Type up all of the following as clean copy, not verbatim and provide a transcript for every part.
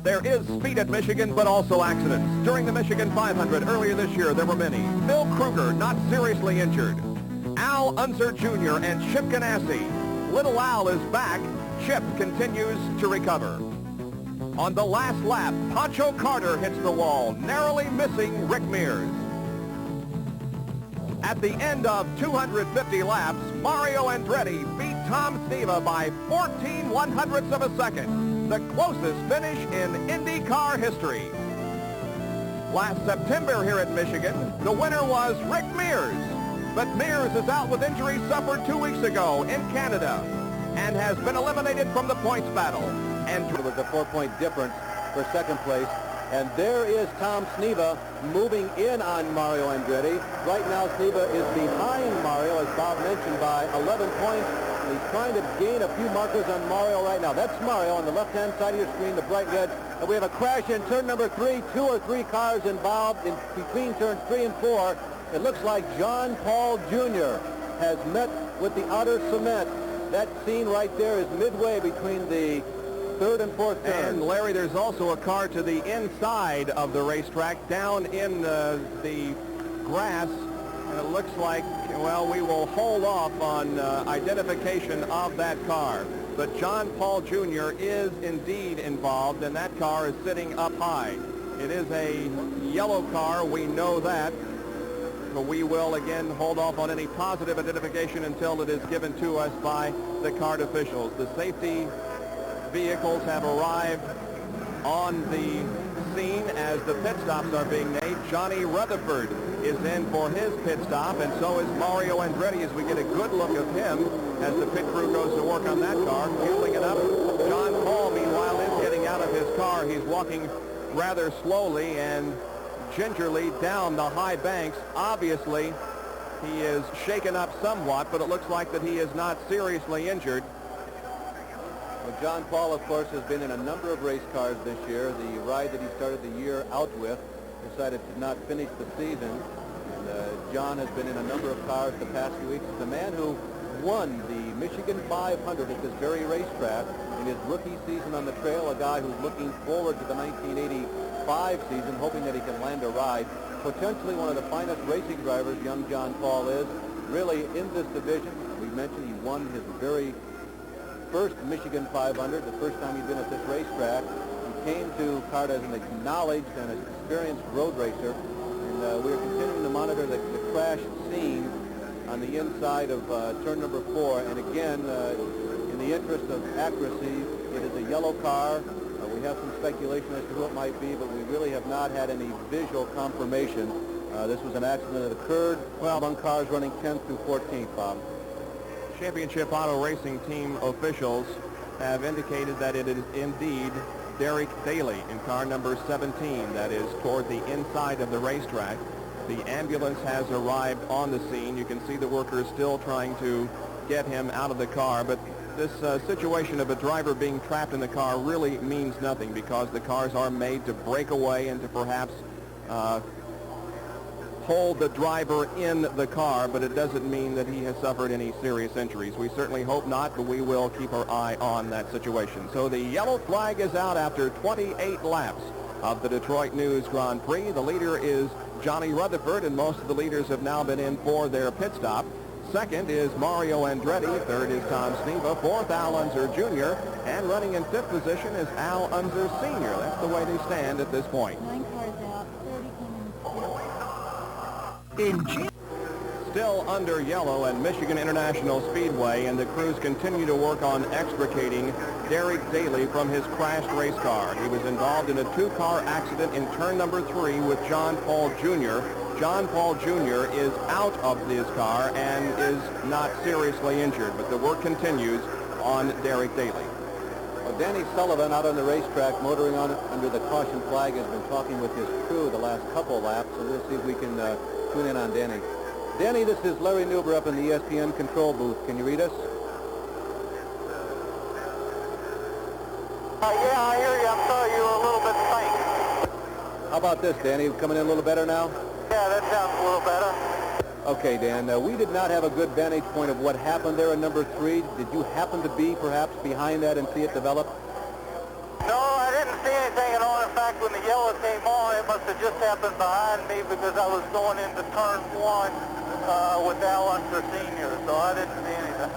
There is speed at Michigan, but also accidents. During the Michigan 500 earlier this year, there were many. Phil Kruger, not seriously injured. Al Unser Jr. and Chip Ganassi. Little Al is back. Chip continues to recover. On the last lap, Pancho Carter hits the wall, narrowly missing Rick Mears. At the end of 250 laps, Mario Andretti beat Tom Sneva by 14 100ths of a second, the closest finish in IndyCar history. Last September here at Michigan, the winner was Rick Mears, but Mears is out with injuries suffered 2 weeks ago in Canada and has been eliminated from the points battle. And it was a 4-point difference for second place. And there is Tom Sneva moving in on Mario Andretti. Right now, Sneva is behind Mario, as Bob mentioned, by 11 points. And he's trying to gain a few markers on Mario right now. That's Mario on the left-hand side of your screen, the bright red. And we have a crash in turn number 3. 2 or 3 cars involved in between turns 3 and 4. It looks like John Paul Jr. has met with the outer cement. That scene right there is midway between the third and fourth turn. And Larry, there's also a car to the inside of the racetrack down in the grass, and it looks like, well, we will hold off on identification of that car. But John Paul Jr. is indeed involved, and that car is sitting up high. It is a yellow car, we know that, but we will again hold off on any positive identification until it is given to us by the CART officials. The safety vehicles have arrived on the scene as the pit stops are being made. Johnny Rutherford is in for his pit stop, and so is Mario Andretti, as we get a good look of him as the pit crew goes to work on that car, fueling it up. John Paul, meanwhile, is getting out of his car. He's walking rather slowly and gingerly down the high banks. Obviously, he is shaken up somewhat, but it looks like that he is not seriously injured. Well, John Paul, of course, has been in a number of race cars this year. The ride that he started the year out with decided to not finish the season. And John has been in a number of cars the past few weeks. The man who won the Michigan 500 at this very racetrack in his rookie season on the trail, a guy who's looking forward to the 1985 season, hoping that he can land a ride. Potentially one of the finest racing drivers, young John Paul is, really in this division. We mentioned he won his very first Michigan 500, the first time he'd been at this racetrack. He came to CART as an acknowledged and experienced road racer, and we are continuing to monitor the crash scene on the inside of turn number 4. And again, in the interest of accuracy, it is a yellow car. We have some speculation as to who it might be, but we really have not had any visual confirmation. This was an accident that occurred among cars running 10th through 14th, Bob. Championship Auto Racing Team officials have indicated that it is indeed Derek Daly in car number 17, that is toward the inside of the racetrack. The ambulance has arrived on the scene. You can see the workers still trying to get him out of the car, but this situation of a driver being trapped in the car really means nothing, because the cars are made to break away and to perhaps hold the driver in the car, but it doesn't mean that he has suffered any serious injuries. We certainly hope not, but we will keep our eye on that situation. So the yellow flag is out after 28 laps of the Detroit News Grand Prix. The leader is Johnny Rutherford, and most of the leaders have now been in for their pit stop. Second is Mario Andretti. Third is Tom Sneva. Fourth, Al Unser Jr. And running in fifth position is Al Unser Sr. That's the way they stand at this point. 9 cars out, 30 In still under yellow at Michigan International Speedway, and the crews continue to work on extricating Derek Daly from his crashed race car. He was involved in a 2-car accident in turn number 3 with John Paul Jr. John Paul Jr. is out of his car and is not seriously injured, but the work continues on Derek Daly. Well, Danny Sullivan out on the racetrack motoring on under the caution flag has been talking with his crew the last couple laps, so we'll see if we can tune in on Danny. Danny, this is Larry Newber up in the ESPN control booth. Can you read us? Yeah, I hear you. I'm sorry, you're a little bit faint. How about this, Danny? Coming in a little better now? Yeah, that sounds a little better. Okay, Dan, we did not have a good vantage point of what happened there in number 3. Did you happen to be perhaps behind that and see it develop? No, I didn't see anything at yellow came on, it must have just happened behind me because I was going into turn 1 with Alan for senior, so I didn't see anything.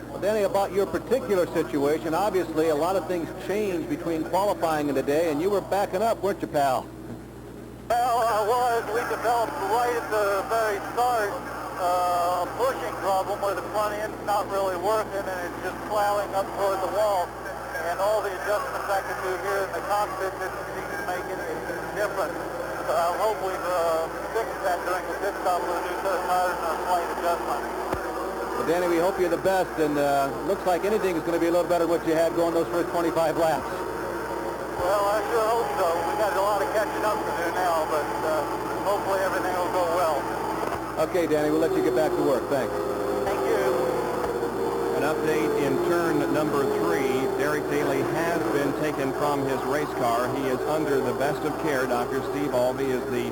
Well, Danny, about your particular situation, obviously a lot of things changed between qualifying and today, and you were backing up, weren't you, pal? Well, I was. We developed right at the very start a pushing problem where the front end's not really working and it's just plowing up toward the wall. And all the adjustments I could do here in the cockpit didn't seem to make any difference. So I hope we've fixed that during the pit stop with a new set of tires and a slight adjustment. Well, Danny, we hope you're the best, and looks like anything is going to be a little better than what you had going those first 25 laps. Well, I sure hope so. We got a lot of catching up to do now, but hopefully everything will go well. Okay, Danny, we'll let you get back to work. Thanks. Thank you. An update in turn number 3. Derek Daly has been taken from his race car. He is under the best of care. Dr. Steve Albee is the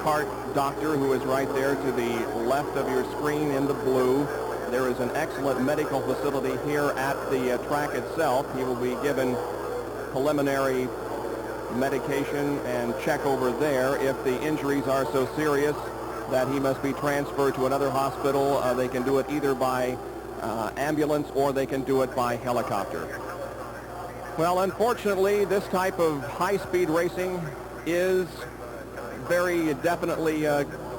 cart doctor who is right there to the left of your screen in the blue. There is an excellent medical facility here at the track itself. He will be given preliminary medication and check over there. If the injuries are so serious that he must be transferred to another hospital, they can do it either by ambulance or they can do it by helicopter. Well, unfortunately, this type of high-speed racing is very definitely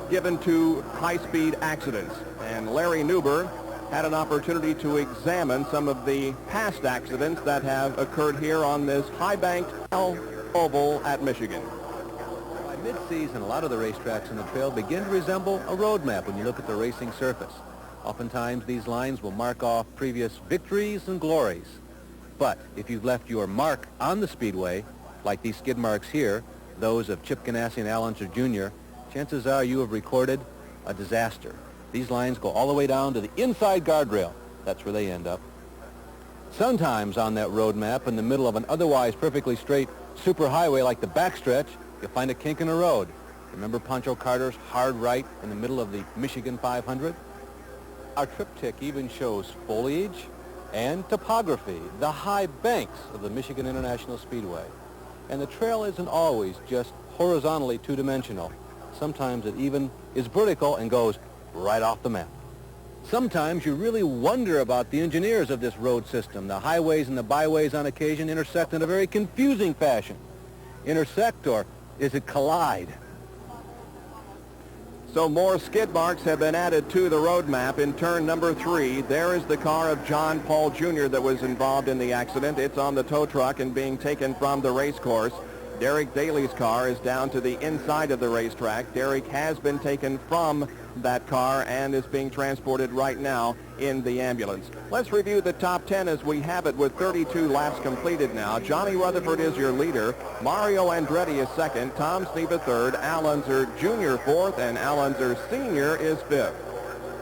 given to high-speed accidents. And Larry Nuber had an opportunity to examine some of the past accidents that have occurred here on this high-banked oval at Michigan. By mid-season, a lot of the racetracks in the trail begin to resemble a road map when you look at the racing surface. Oftentimes, these lines will mark off previous victories and glories. But if you've left your mark on the speedway, like these skid marks here, those of Chip Ganassi and Al Unser Jr., chances are you have recorded a disaster. These lines go all the way down to the inside guardrail. That's where they end up. Sometimes on that road map, in the middle of an otherwise perfectly straight superhighway like the backstretch, you'll find a kink in the road. Remember Pancho Carter's hard right in the middle of the Michigan 500? Our triptych even shows foliage and topography, the high banks of the Michigan International Speedway. And the trail isn't always just horizontally two-dimensional. Sometimes it even is vertical and goes right off the map. Sometimes you really wonder about the engineers of this road system. The highways and the byways on occasion intersect in a very confusing fashion. Intersect, or is it collide? So more skid marks have been added to the road map in turn number 3. There is the car of John Paul Jr. that was involved in the accident. It's on the tow truck and being taken from the race course. Derek Daly's car is down to the inside of the racetrack. Derek has been taken from that car and is being transported right now in the ambulance. Let's review the top 10 as we have it with 32 laps completed now. Johnny Rutherford is your leader. Mario Andretti is second. Tom Sneva third. Al Unser Jr. fourth. And Al Unser Sr. is fifth.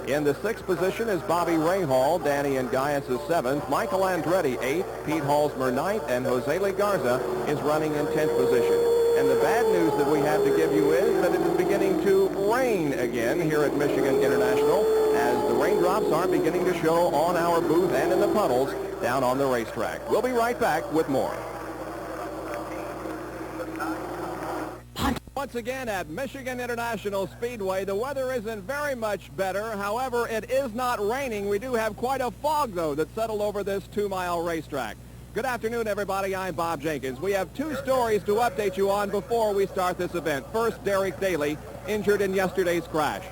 In the 6th position is Bobby Rahal. Danny and Gaius is 7th. Michael Andretti 8th. Pete Halsmer 9th. And Jose Legarza is running in 10th position. And the bad news that we have to give you is that it is beginning to rain again here at Michigan International as the raindrops are beginning to show on our booth and in the puddles down on the racetrack. We'll be right back with more. Once again at Michigan International Speedway, the weather isn't very much better. However, it is not raining. We do have quite a fog, though, that settled over this 2-mile racetrack. Good afternoon, everybody. I'm Bob Jenkins. We have 2 stories to update you on before we start this event. First, Derek Daly, injured in yesterday's crash.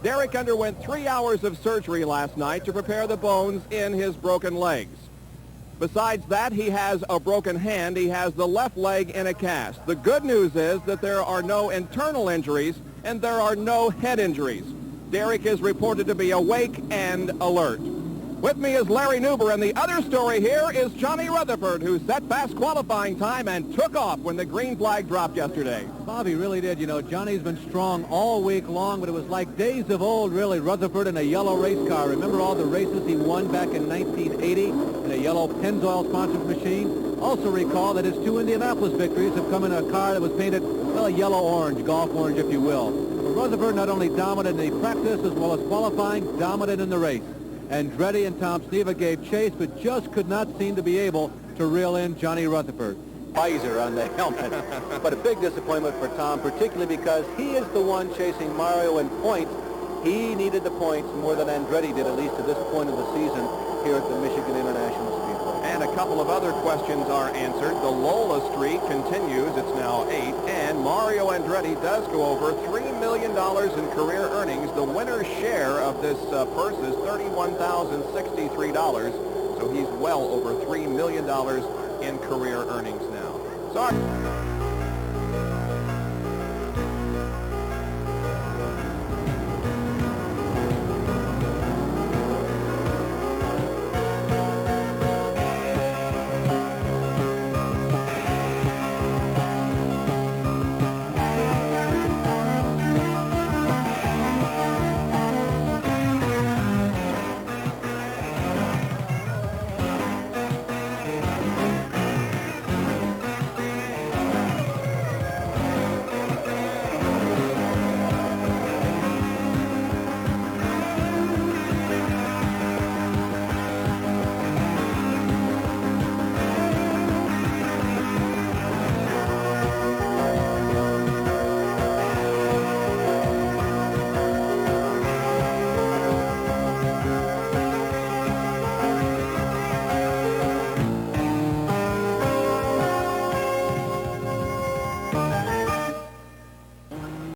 Derek underwent 3 hours of surgery last night to prepare the bones in his broken legs. Besides that, he has a broken hand. He has the left leg in a cast. The good news is that there are no internal injuries and there are no head injuries. Derek is reported to be awake and alert. With me is Larry Nuber, and the other story here is Johnny Rutherford, who set fast qualifying time and took off when the green flag dropped yesterday. Bobby really did. You know, Johnny's been strong all week long, but it was like days of old, really. Rutherford in a yellow race car. Remember all the races he won back in 1980 in a yellow Pennzoil-sponsored machine? Also recall that his 2 Indianapolis victories have come in a car that was painted, well, a yellow-orange, golf orange, if you will. But Rutherford not only dominated in the practice as well as qualifying, dominated in the race. Andretti and Tom Sneva gave chase, but just could not seem to be able to reel in Johnny Rutherford. visor on the helmet. But a big disappointment for Tom, particularly because he is the one chasing Mario in points. He needed the points more than Andretti did, at least to this point of the season here at the Michigan International Speedway. And a couple of other questions are answered. The Lola streak continues. It's now 8. And Mario Andretti does go over $3 million in career earnings. The winner's share of this purse is $31,063. So he's well over $3 million in career earnings now. Sorry.